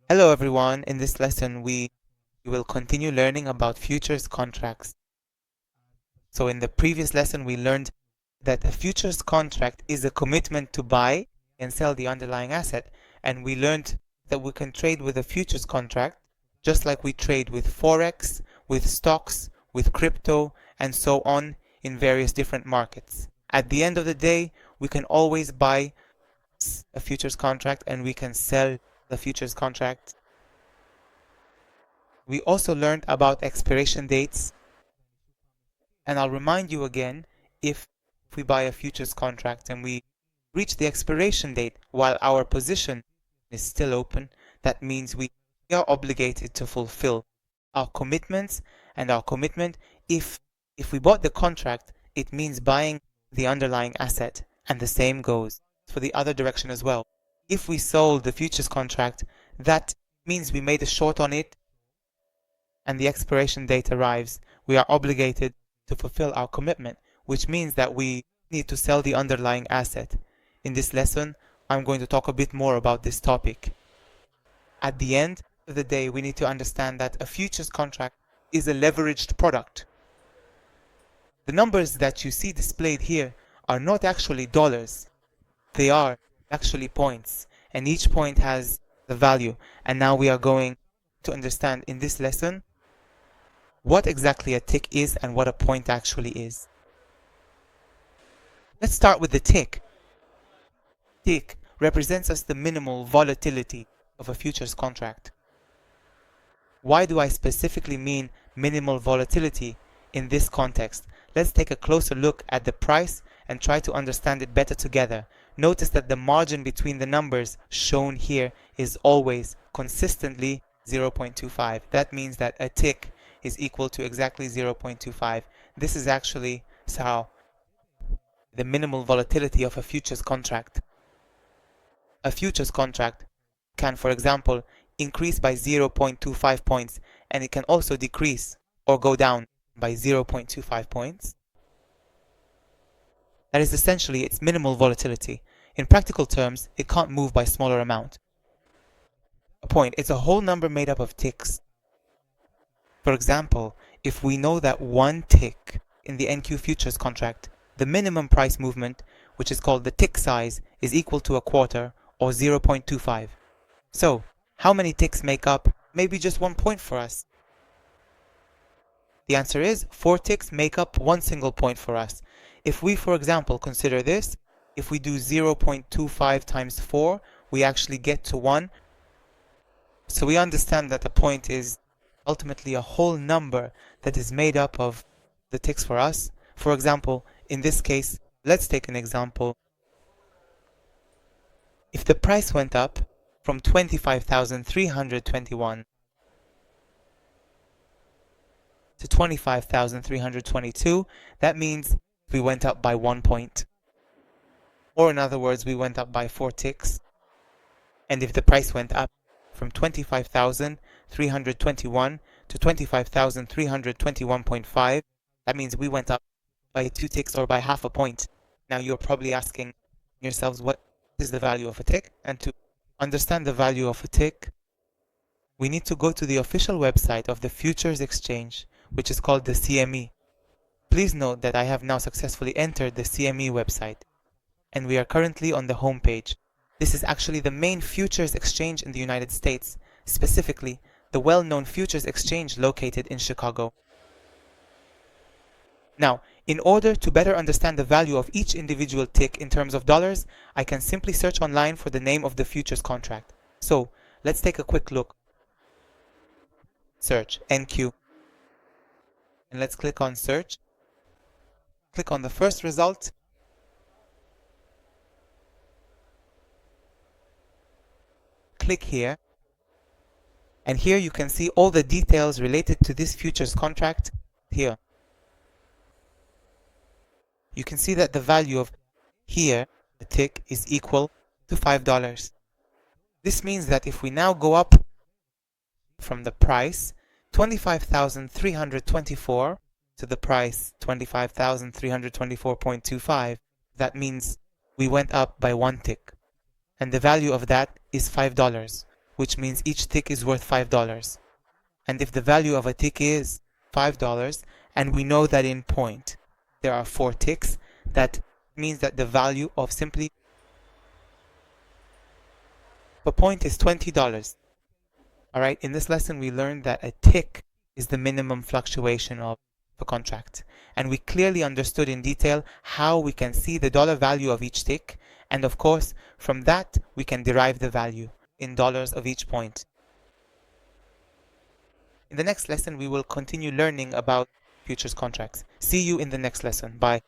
Hello everyone, in this lesson we will continue learning about futures contracts. So in the previous lesson we learned that a futures contract is a commitment to buy and sell the underlying asset, and we learned that we can trade with a futures contract just like we trade with Forex, with stocks, with crypto, and so on in various different markets. At the end of the day, we can always buy a futures contract and we can sell the futures contract. We also learned about expiration dates, and I'll remind you again, if we buy a futures contract and we reach the expiration date while our position is still open, that means we are obligated to fulfill our commitments, and our commitment, if we bought the contract, it means buying the underlying asset, and the same goes for the other direction as well. If we sold the futures contract, that means we made a short on it and the expiration date arrives, we are obligated to fulfill our commitment, which means that we need to sell the underlying asset. In this lesson, I'm going to talk a bit more about this topic. At the end of the day, we need to understand that a futures contract is a leveraged product. The numbers that you see displayed here are not actually dollars. They are actually points, and each point has the value. And now we are going to understand in this lesson what exactly a tick is and what a point actually is. Let's start with the tick. Tick represents us the minimal volatility of a futures contract. Why do I specifically mean minimal volatility in this context? Let's take a closer look at the price and try to understand it better together. Notice that the margin between the numbers shown here is always consistently 0.25. That means that a tick is equal to exactly 0.25. This is actually how the minimal volatility of a futures contract. A futures contract can, for example, increase by 0.25 points, and it can also decrease or go down by 0.25 points. That is essentially its minimal volatility. In practical terms, it can't move by smaller amount. A point is a whole number made up of ticks. For example, if we know that one tick in the NQ futures contract, the minimum price movement, which is called the tick size, is equal to a quarter, or 0.25. So, how many ticks make up maybe just 1 point for us? The answer is 4 ticks make up one single point for us. If we, for example, consider this, if we do 0.25 times 4, we actually get to 1. So we understand that a point is ultimately a whole number that is made up of the ticks for us. For example, in this case, let's take an example. If the price went up from 25,321 to 25,322, that means we went up by 1 point. Or in other words, we went up by 4 ticks. And if the price went up from 25,321 to 25,321.5, that means we went up by 2 ticks or by half a point. Now you're probably asking yourselves, what is the value of a tick? And to understand the value of a tick, we need to go to the official website of the Futures Exchange, which is called the CME. Please note that I have now successfully entered the CME website, and we are currently on the home page. This is actually the main futures exchange in the United States, specifically the well-known futures exchange located in Chicago. Now, in order to better understand the value of each individual tick in terms of dollars, I can simply search online for the name of the futures contract. So, let's take a quick look. Search NQ. And let's click on search. Click on the first result. Click here. And here you can see all the details related to this futures contract here. You can see that the value of here, the tick, is equal to $5. This means that if we now go up from the price 25,324 to the price 25,324.25, that means we went up by 1 tick. And the value of that is $5. which means each tick is worth $5. And if the value of a tick is $5, and we know that in point there are 4 ticks, that means that the value of simply a point is $20. Alright, in this lesson we learned that a tick is the minimum fluctuation of a contract. And we clearly understood in detail how we can see the dollar value of each tick, and of course, from that we can derive the value in dollars of each point. In the next lesson, we will continue learning about futures contracts. See you in the next lesson. Bye.